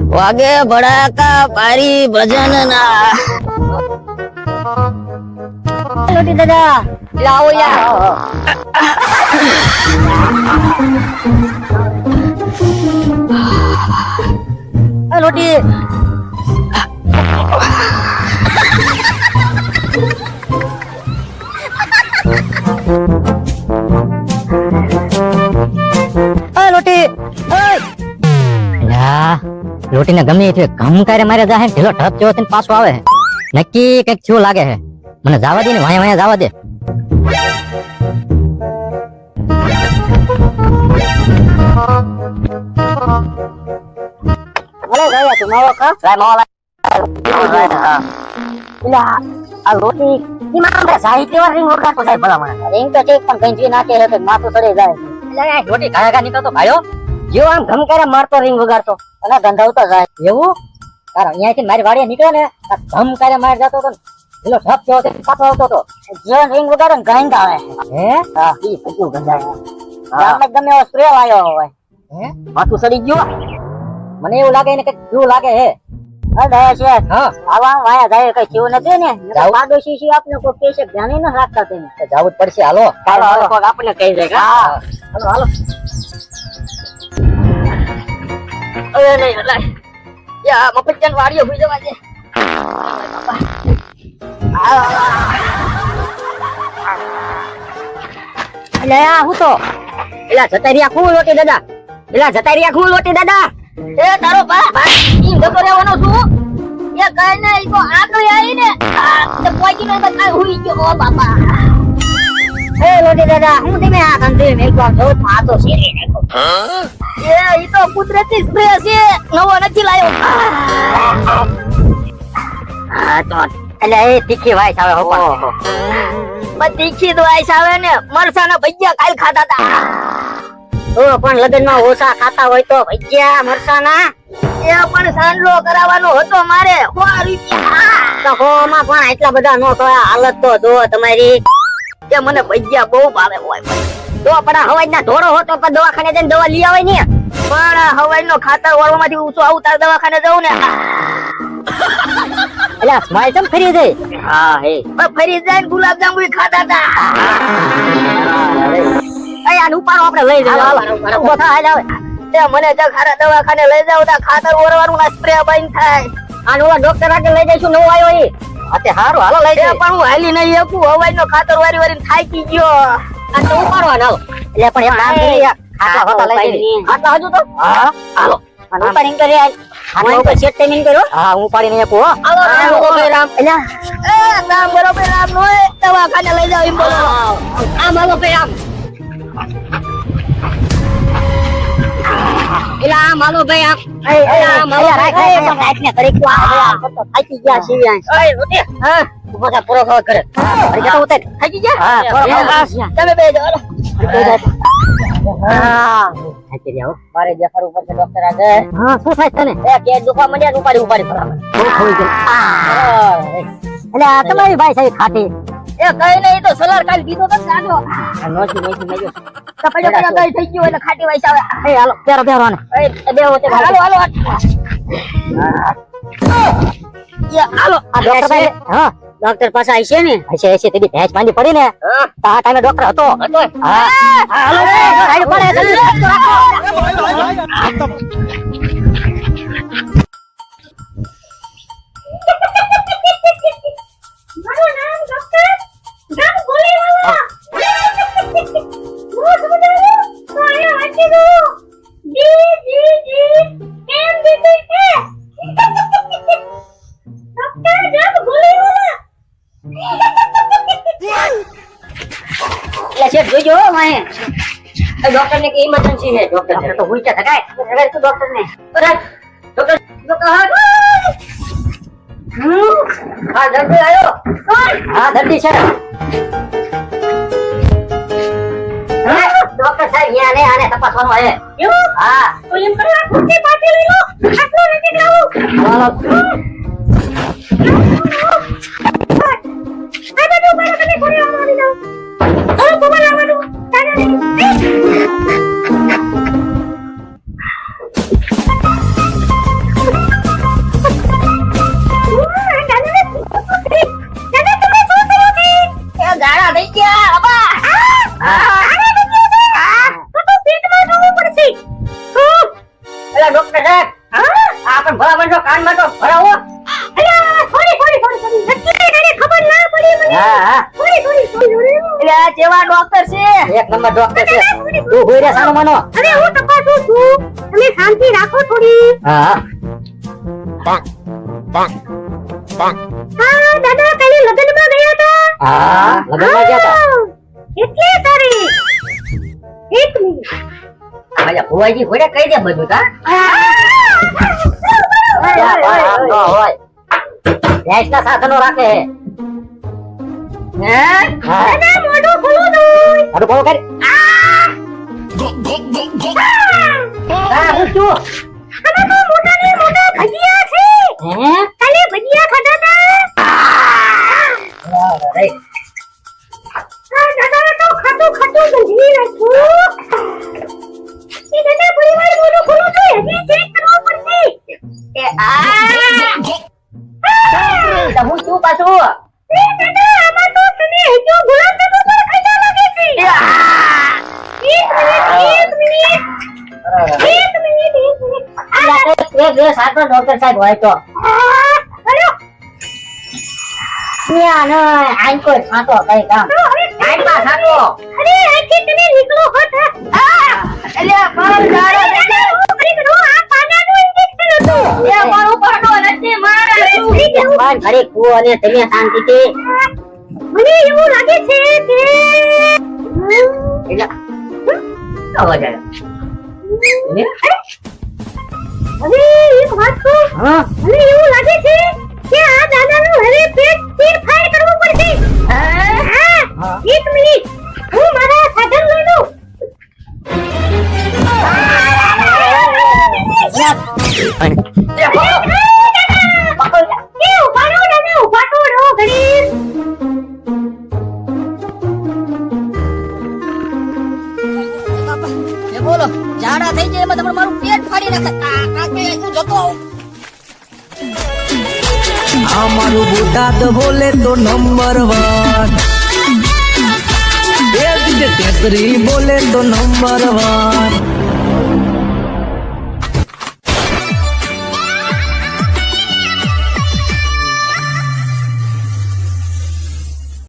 વાગે ભડાકા પારી ભજન ના લોટી દાદા લાવો યાર લોટી લોટી લોટી ને ગમે તે ઘમ કરે મારે જાય ઢીલો ઢપ જેવો થઈને પાછો આવે નક્કી કઈક થયું લાગે છે મને જવા દે ને વાયા વાયા જવા દે અરે ગયા તું માવો ખા લાય માવા પેલા આ રોટી ઈ માં સાહિત્ય વાર રીંગ વખત થાય ભલા મને રીંગ તો ઠીક પણ ગંજી નાખે છે તો માથું ચડી જાય એટલે આ રોટી ઘાયા ઘા નીકળતો ભાઈઓ જો આમ ઘમ કરે મારતો રીંગ વગાડતો અને ધંધાવતો જાય એવું તારા અહીંયાથી મારી વાડીએ નીકળે ને આ ધમ કરે માર જતો તો પેલો ઢપ જેવો થઈને પાછો આવતો તો જે રીંગ વગાડે ને ગાઈંગ આવે હે હા ઈ પચું ગંજાય ગામમાં ગમે એવો સ્પ્રે લાયો હોય હે માથું ચડી ગયું મને એવું લાગે ને કઈક કેવું લાગે હે અરે છે હા આવા વાયા જાય કઈ થયું નથી ને જાવ. પાડોશી છે આપને કોઈ કેસે ધ્યાન ન રાખતા તેને તો જવું જ પડશે હાલો હાલો હાલો કોક આપને કહી દે હા હાલો હાલો અરે નહીં અલાય યા મફતજન વાડીઓ ભૂઈ જવા દે એટલે આ હું તો એલા જતારિયા ખું લોટી દાદા એલા જતારિયા ખું લોટી દાદા એ તારો બા ઈ જતો રહેવાનો છું એ કઈ નહીં તો આકળી આવી ને તે પહોંચી ને તો કાઈ હુઈ ગયો ઓ બાપા એ લોટી દાદા હું તમે આ ધંધે મેલવા જો આ તો શેરી નાખો એ ઈ તો કુદરતી સ્પ્રે છે નવો નથી લાયો હા તો એટલે એ તીખી વાઈસ આવે હો બધી તીખી દવાઈ આવે ને મરસાના ભજીયા કાલ ખાતા હતા તો પણ લગનમાં ઓછા ખાતા હોય તો ભજીયા મરસાના એ પણ સાંડલો કરાવવાનો હતો મારે 100 રૂપિયા તો હોમાં પણ એટલા બધા નો થયા હાલત તો જો તમારી કે મને ભજીયા બહુ ભાવે હોય તો પણ હવાજ ના ધોરો હોતો પણ દવાખાને જઈને દવા લઈ આવે ને પણ હવાઈનો ખાતર વાળવામાંથી ઊંચો આવું તાર દવાખાને જવું ને એટલે સ્માઈલ તમ ફરી જાય હા હે પણ ફરી જાય ને ગુલાબજાંબુ ખાતા હતા એ આને ઉપાડો આપણે લઈ જઈએ હાલો ઉભો થા હાલ આવે તે મને જખારા દવાખાને લઈ જાવ તા ખાતર ઓરવાનું ના સ્પ્રે બંધ થાય આને ઓલા ડોક્ટર આગળ લઈ જઈશું નવો આવ્યો ઈ અતે હારું હાલો લઈ તે જાય પણ હું હાલી નહીં એકું હવાઈનો ખાતર વારી વારીને થાકી ગયો આ તો ઉપાડો હાલો એટલે પણ એમ નામ કરી ખાતા હોતા લઈ જાય આટલા હજુ તો હા હાલો અને ઉપાડીને કરી આલ હું ઉપર સેટ ટાઈમિંગ કર્યો હા હું પાડી નહીં આપું હો આવો રામ એલા એ રામ બરોબર રામ નો દવાખાને લઈ જાવ એમ બોલો આમ હાલો ભાઈ આમ એલા આમ હાલો ભાઈ આમ એલા આમ હાલો રાખ ને કરી આ તો થાકી ગયા છીએ એ રોટી હા ઉભો થા પૂરો ખબર કરે અરે જતો ઉતર થાકી ગયા હા પૂરો ખબર તમે બે જાઓ હા થાકી જાઓ મારે દેખાડવું પડશે ડોક્ટર આગળ હા શું થાય તને એ કે દુખવા માંડ્યા ને ઉપાડી ફરાવે બહુ ખોઈ ગયું એટલે આ તમારી ભાઈ સાહેબ ખાટી એ કઈ નહીં તો સલાર કાલ દીધો તો જાજો નોજી નોજી નોજી કપડે કઈ થઈ ગયું એટલે ખાટી વાઈસ આવે એ હાલો પહેરો પહેરો ને એ બે હોતે હાલો હાલો હાલો આ ડોક્ટર ભાઈ હા ડોક્ટર પાસે આવી છે ને હશે તે બી ભેંસ માંડી પડી ને તો આ ટાઈમે ડોક્ટર હતો હા હાલો સાઈડ પડે મારું નામ ડોક્ટર ગામ ગોલીવાલા હું સમજાયું તો આયા વાંચી દો ડી જી જી એમ બી ટી એ ડોક્ટર ગામ ગોલીવાલા એટલે છે જોજો માહે ડોક્ટર ને કે ઇમરજન્સી છે ડોક્ટર તો ભૂલ ક્યાં થકાય અરે તું ડોક્ટર ને અરે ડોક્ટર ડોક્ટર હા દર્દી આયો હા દર્દી છે ડોક્ટર સાહેબ અહીંયા ને આને તપાસવાનું છે એવું હા તો એમ કરો આ ખુરશી પાસે લઈ લો આટલો નજીક લાવો હાલો આ બધું મારા કને ઘરે આવવાની જાવ હવે કોમલ આવવાનું તારે ભરાવા માંડો કાનમાં તો ભરાવો. અલ્યા સોરી નક્કી તને ખબર ના પડી મને હા સોરી એટલે આ જેવા ડોક્ટર છે. એક નંબર ડોક્ટર છે. તું હોઈ રે સાનો માનો. અરે હું તપાસું છું તમે શાંતિ રાખો થોડી હા હા દાદા કાલે લગ્નમાં ગયા હતા હા લગનમાં ગયા હતા. એટલે તારી એક મિનિટ અલ્યા ભુવાજી ભોડે કહી દે બધું તા. હોય ભેંસના સાધનો રાખે હે. હા દાદા મોઢું ખોલું દો અરે બોલો કરી. હા હું છું. આમાં તો મોટા ભજીયા છે હે કાલે ભજીયા ખાધા હતા અરે દાદા તો ખાતું ગંધી નાખ્યું એ દાદા પરિવાર મોઢું ખોલું તો હજી ચેક કરવું પડશે કે આ તો હું છું પાછું. એ દાદા આમાં તો તને હજુ ગુલાબજાંબુ પર ખાધા લાગે છે એક મિનિટ એક દિવસ આટલો ડોક્ટર સાહેબ હોય તો ત્યાં ન આઈ કોઈ છાંટો કઈ કામ આઈમાં છાંટો. અરે આખી તને નીકળો હટ એટલે મારો દાડો આ પાનાનું ઇન્જેક્શન હતું એ મારો પાડો નથી મારે શું? પણ ઘરે કુવો અને તમે શાંતિથી મને એવું લાગે છે કે એટલે અવાજ આવ્યો. હવે એક વાત કહું હા મને એવું લાગે છે કે આ દાદાનું હવે પેટ ફેરફાર કરવું પડશે હા એક મિનિટ હું મારા સાધન લઈ લઉં એ બોલો ઝાડા થઈ જાય એમાં તમારું મારું પેટ ફાડી નાખે આ કે હું જતો આવું અમારું બોટાદ બોલે તો નંબર 1 એ જ ટેકરી બોલે તો નંબર 1